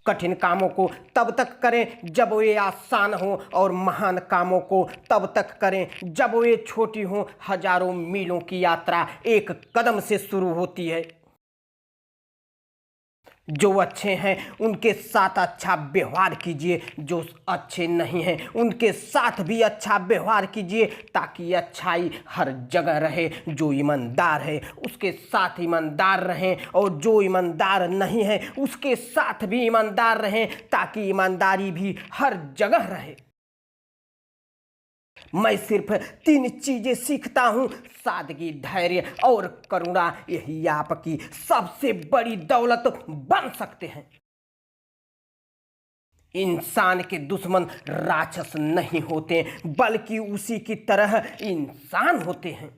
कठिन कामों को तब तक करें जब वे आसान हो और महान कामों को तब तक करें जब वे छोटी हों। हजारों मीलों की यात्रा एक कदम से शुरू होती है। जो अच्छे हैं उनके साथ अच्छा व्यवहार कीजिए, जो अच्छे नहीं हैं उनके साथ भी अच्छा व्यवहार कीजिए ताकि अच्छाई हर जगह रहे। जो ईमानदार है उसके साथ ईमानदार रहें और जो ईमानदार नहीं है उसके साथ भी ईमानदार रहें ताकि ईमानदारी भी हर जगह रहे। मैं सिर्फ 3 चीजें सीखता हूं, सादगी, धैर्य और करुणा। यही आपकी सबसे बड़ी दौलत बन सकते हैं। इंसान के दुश्मन राक्षस नहीं होते बल्कि उसी की तरह इंसान होते हैं।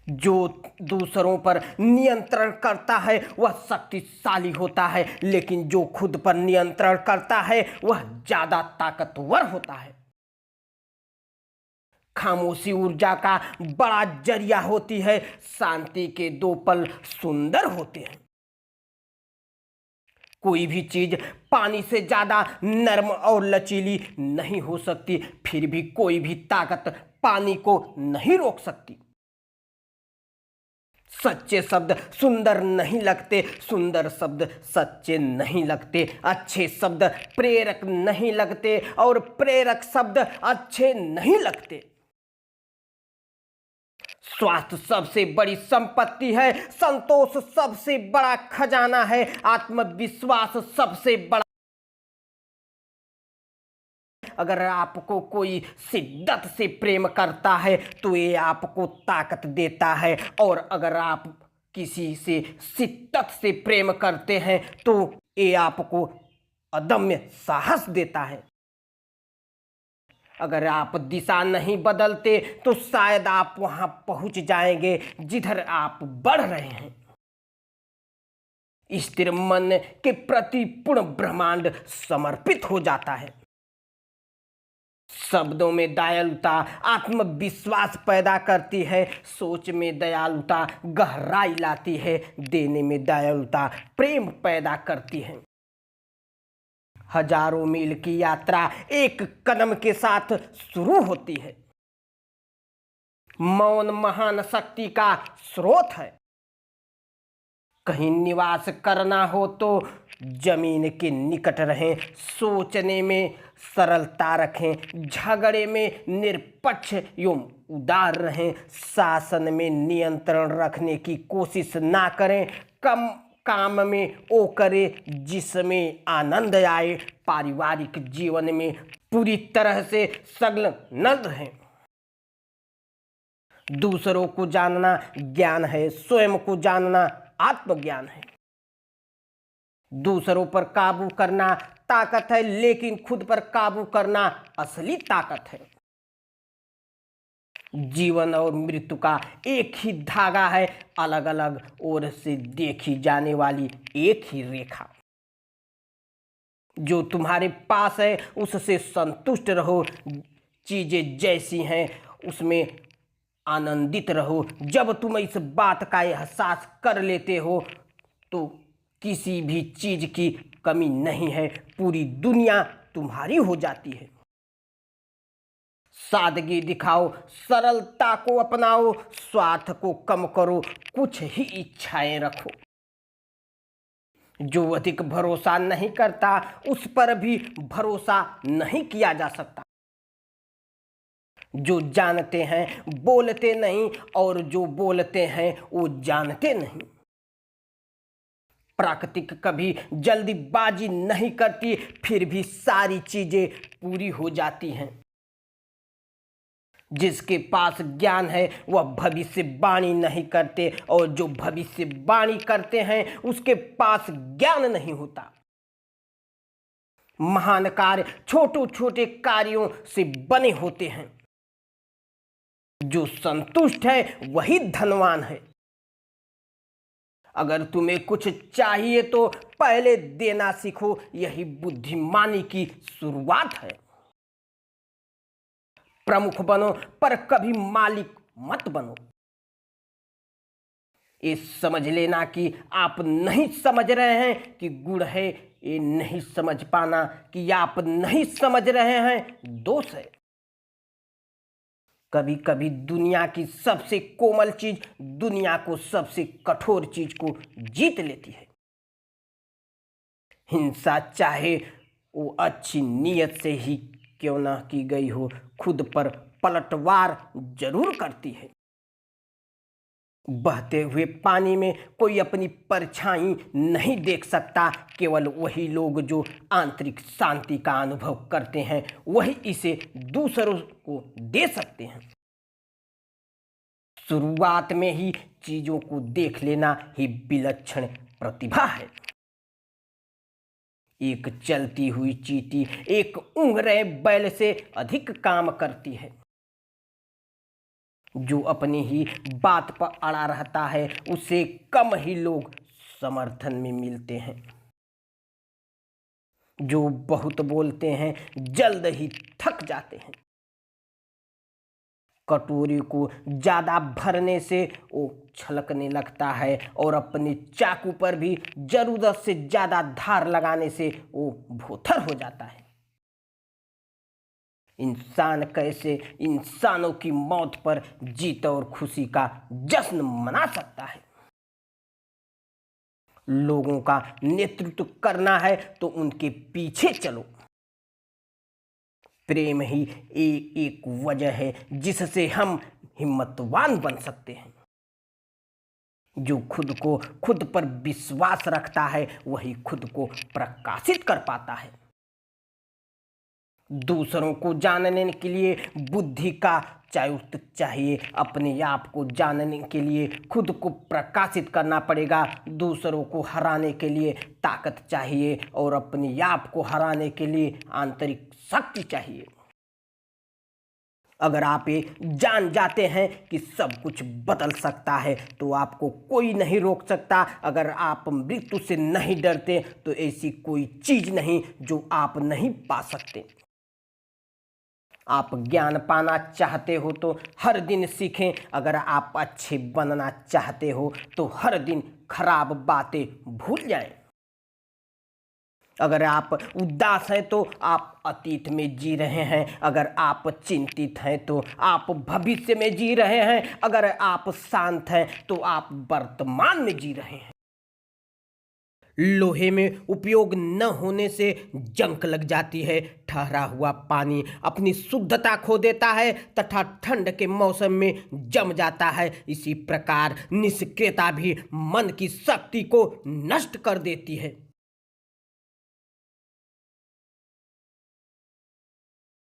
जो दूसरों पर नियंत्रण करता है वह शक्तिशाली होता है, लेकिन जो खुद पर नियंत्रण करता है वह ज्यादा ताकतवर होता है। खामोशी ऊर्जा का बड़ा जरिया होती है। शांति के 2 पल सुंदर होते हैं। कोई भी चीज पानी से ज्यादा नर्म और लचीली नहीं हो सकती, फिर भी कोई भी ताकत पानी को नहीं रोक सकती। सच्चे शब्द सुंदर नहीं लगते, सुंदर शब्द सच्चे नहीं लगते, अच्छे शब्द प्रेरक नहीं लगते और प्रेरक शब्द अच्छे नहीं लगते। स्वास्थ्य सबसे बड़ी संपत्ति है, संतोष सबसे बड़ा खजाना है, आत्मविश्वास सबसे बड़ा। अगर आपको कोई शिद्दत से प्रेम करता है तो ये आपको ताकत देता है, और अगर आप किसी से शिद्दत से प्रेम करते हैं तो ये आपको अदम्य साहस देता है। अगर आप दिशा नहीं बदलते तो शायद आप वहां पहुंच जाएंगे जिधर आप बढ़ रहे हैं। स्थिर मन के प्रति पूर्ण ब्रह्मांड समर्पित हो जाता है। शब्दों में दयालुता आत्मविश्वास पैदा करती है, सोच में दयालुता गहराई लाती है, देने में दयालुता प्रेम पैदा करती है। हजारों मील की यात्रा एक कदम के साथ शुरू होती है। मौन महान शक्ति का स्रोत है। कहीं निवास करना हो तो जमीन के निकट रहें, सोचने में सरलता रखें, झगड़े में निष्पक्ष एवं उदार रहें, शासन में नियंत्रण रखने की कोशिश ना करें, कम काम में वो करे जिसमें आनंद आए, पारिवारिक जीवन में पूरी तरह से संलग्न रहें। दूसरों को जानना ज्ञान है, स्वयं को जानना आत्मज्ञान है। दूसरों पर काबू करना ताकत है, लेकिन खुद पर काबू करना असली ताकत है। जीवन और मृत्यु का एक ही धागा है, अलग अलग ओर से देखी जाने वाली एक ही रेखा। जो तुम्हारे पास है उससे संतुष्ट रहो, चीजें जैसी हैं उसमें आनंदित रहो। जब तुम इस बात का एहसास कर लेते हो तो किसी भी चीज की कमी नहीं है, पूरी दुनिया तुम्हारी हो जाती है। सादगी दिखाओ, सरलता को अपनाओ, स्वार्थ को कम करो, कुछ ही इच्छाएं रखो। जो अधिक भरोसा नहीं करता उस पर भी भरोसा नहीं किया जा सकता। जो जानते हैं बोलते नहीं, और जो बोलते हैं वो जानते नहीं। प्रकृति कभी जल्दीबाजी नहीं करती, फिर भी सारी चीजें पूरी हो जाती हैं। जिसके पास ज्ञान है वह भविष्यवाणी नहीं करते, और जो भविष्यवाणी करते हैं उसके पास ज्ञान नहीं होता। महान कार्य छोटे छोटे कार्यों से बने होते हैं। जो संतुष्ट है वही धनवान है। अगर तुम्हें कुछ चाहिए तो पहले देना सीखो, यही बुद्धिमानी की शुरुआत है। प्रमुख बनो पर कभी मालिक मत बनो। ये समझ लेना कि आप नहीं समझ रहे हैं कि गुण है, ये नहीं समझ पाना कि आप नहीं समझ रहे हैं दोष है। कभी कभी दुनिया की सबसे कोमल चीज दुनिया को सबसे कठोर चीज को जीत लेती है। हिंसा चाहे वो अच्छी नीयत से ही क्यों ना की गई हो, खुद पर पलटवार जरूर करती है। बहते हुए पानी में कोई अपनी परछाई नहीं देख सकता, केवल वही लोग जो आंतरिक शांति का अनुभव करते हैं वही इसे दूसरों को दे सकते हैं। शुरुआत में ही चीजों को देख लेना ही विलक्षण प्रतिभा है। एक चलती हुई चींटी एक ऊँघ बैल से अधिक काम करती है। जो अपनी ही बात पर अड़ा रहता है उसे कम ही लोग समर्थन में मिलते हैं। जो बहुत बोलते हैं जल्द ही थक जाते हैं। कटोरी को ज्यादा भरने से वो छलकने लगता है और अपने चाकू पर भी जरूरत से ज्यादा धार लगाने से वो भोथर हो जाता है। इंसान कैसे इंसानों की मौत पर जीत और खुशी का जश्न मना सकता है। लोगों का नेतृत्व करना है तो उनके पीछे चलो। प्रेम ही एक वजह है जिससे हम हिम्मतवान बन सकते हैं। जो खुद को खुद पर विश्वास रखता है वही खुद को प्रकाशित कर पाता है। दूसरों को जानने के लिए बुद्धि का चायुक्त चाहिए, अपने आप को जानने के लिए खुद को प्रकाशित करना पड़ेगा। दूसरों को हराने के लिए ताकत चाहिए और अपने आप को हराने के लिए आंतरिक शक्ति चाहिए। अगर आप ये जान जाते हैं कि सब कुछ बदल सकता है तो आपको कोई नहीं रोक सकता। अगर आप मृत्यु से नहीं डरते तो ऐसी कोई चीज नहीं जो आप नहीं पा सकते। आप ज्ञान पाना चाहते हो तो हर दिन सीखें। अगर आप अच्छे बनना चाहते हो तो हर दिन खराब बातें भूल जाएं। अगर आप उदास हैं तो आप अतीत में जी रहे हैं। अगर आप चिंतित हैं तो आप भविष्य में जी रहे हैं। अगर आप शांत हैं तो आप वर्तमान में जी रहे हैं। लोहे में उपयोग न होने से जंग लग जाती है। ठहरा हुआ पानी अपनी शुद्धता खो देता है तथा ठंड के मौसम में जम जाता है। इसी प्रकार निष्क्रियता भी मन की शक्ति को नष्ट कर देती है।